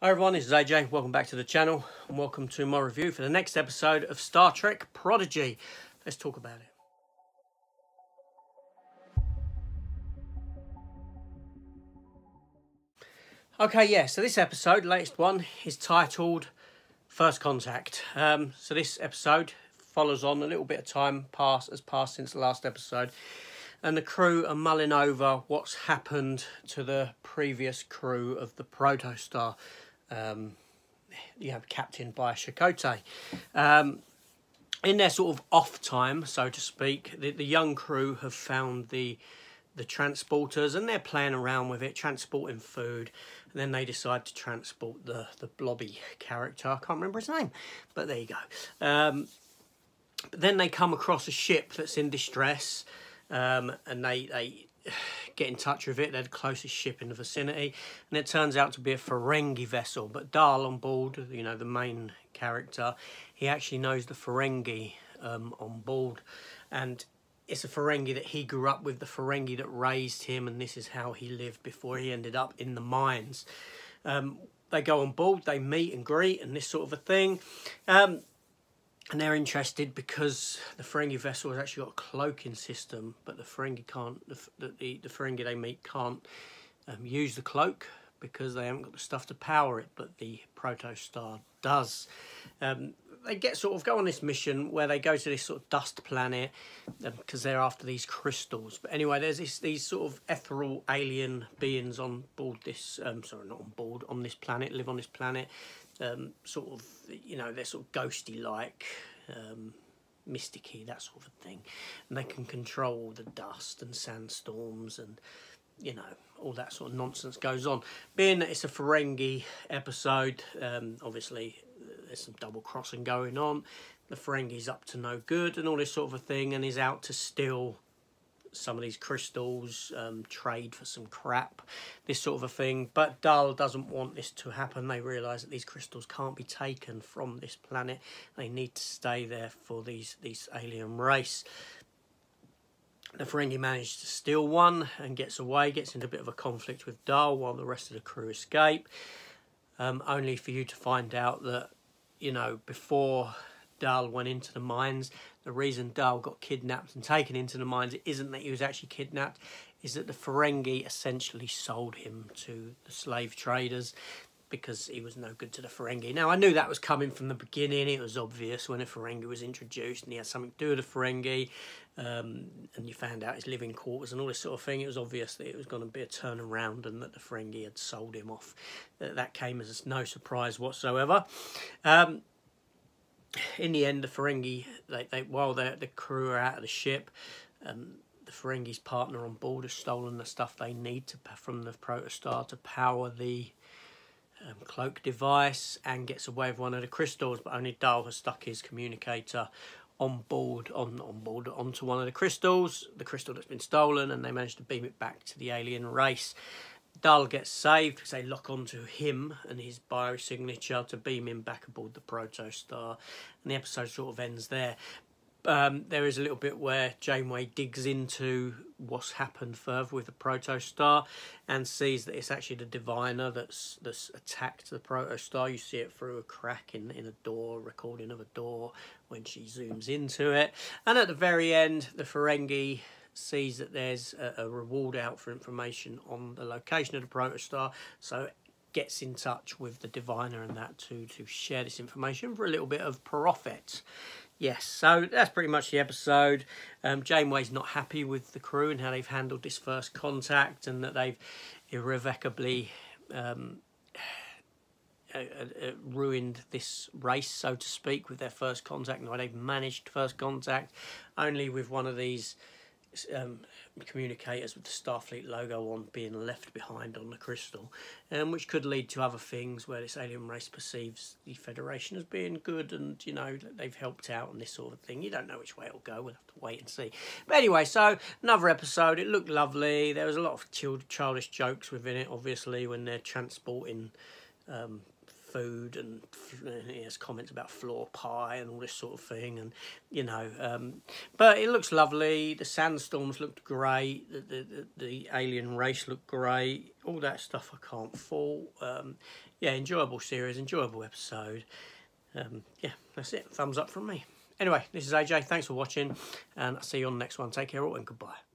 Hi everyone, this is AJ. Welcome back to the channel and welcome to my review for the next episode of Star Trek Prodigy. Let's talk about it. Okay, yeah, so this episode, latest one, is titled First Contact. So this episode follows on a little bit of time has passed since the last episode, and the crew are mulling over what's happened to the previous crew of the Protostar. Captained by Chakotay. In their sort of off time, so to speak, the young crew have found the transporters and they're playing around with it, transporting food, and then they decide to transport the blobby character. I can't remember his name, but there you go. But then they come across a ship that's in distress, and they get in touch with it. They're the closest ship in the vicinity, and it turns out to be a Ferengi vessel. But Dal on board, you know, the main character, he actually knows the Ferengi on board, and it's a Ferengi that he grew up with, the Ferengi that raised him, and this is how he lived before he ended up in the mines. They go on board, they meet and greet and this sort of a thing. And they're interested because the Ferengi vessel has actually got a cloaking system, but the Ferengi can't. The Ferengi they meet can't use the cloak because they haven't got the stuff to power it. But the Protostar does. They go on this mission where they go to this sort of dust planet because they're after these crystals. But anyway, there's these sort of ethereal alien beings on board this. Sorry, not on board, on this planet. Live on this planet. Sort of, you know, they're sort of ghosty like, mysticky, that sort of thing, and they can control the dust and sandstorms and, you know, all that sort of nonsense goes on. Being that it's a Ferengi episode, obviously there's some double crossing going on. The Ferengi's up to no good and all this sort of a thing, and is out to steal some of these crystals, trade for some crap, this sort of a thing. But Dal doesn't want this to happen. They realise that these crystals can't be taken from this planet. They need to stay there for these alien race. The Ferengi manages to steal one and gets away, gets into a bit of a conflict with Dal while the rest of the crew escape. Only for you to find out that, you know, before Dal went into the mines, the reason Dal got kidnapped and taken into the mines isn't that he was actually kidnapped, is that the Ferengi essentially sold him to the slave traders because he was no good to the Ferengi. Now, I knew that was coming from the beginning. It was obvious when a Ferengi was introduced and he had something to do with the Ferengi, and you found out his living quarters and all this sort of thing. It was obvious that it was going to be a turnaround and that the Ferengi had sold him off. That came as no surprise whatsoever. In the end, the Ferengi, while the crew are out of the ship, the Ferengi's partner on board has stolen the stuff they need from the Protostar to power the cloak device, and gets away with one of the crystals. But only Dal has stuck his communicator onto one of the crystals, the crystal that's been stolen, and they managed to beam it back to the alien race. Dal gets saved because they lock onto him and his biosignature to beam him back aboard the Protostar, and the episode sort of ends there. There is a little bit where Janeway digs into what's happened further with the Protostar and sees that it's actually the Diviner that's attacked the Protostar. You see it through a crack in a door, recording of a door, when she zooms into it. And at the very end, the Ferengi sees that there's a reward out for information on the location of the Protostar, so gets in touch with the Diviner and that to share this information for a little bit of profit. Yes, so that's pretty much the episode. Janeway's not happy with the crew and how they've handled this first contact, and that they've irrevocably ruined this race, so to speak, with their first contact. Now they've managed first contact only with one of these communicators with the Starfleet logo on being left behind on the crystal, which could lead to other things where this alien race perceives the Federation as being good and, you know, they've helped out and this sort of thing. You don't know which way it'll go. We'll have to wait and see. But anyway, so another episode. It looked lovely. There was a lot of childish jokes within it, obviously, when they're transporting food, and he has comments about floor pie and all this sort of thing, and you know, but it looks lovely. The sandstorms looked great. The alien race looked great. All that stuff I can't fault. Yeah, enjoyable series, enjoyable episode. Yeah, that's it. Thumbs up from me. Anyway, this is AJ. Thanks for watching, and I'll see you on the next one. Take care all, and goodbye.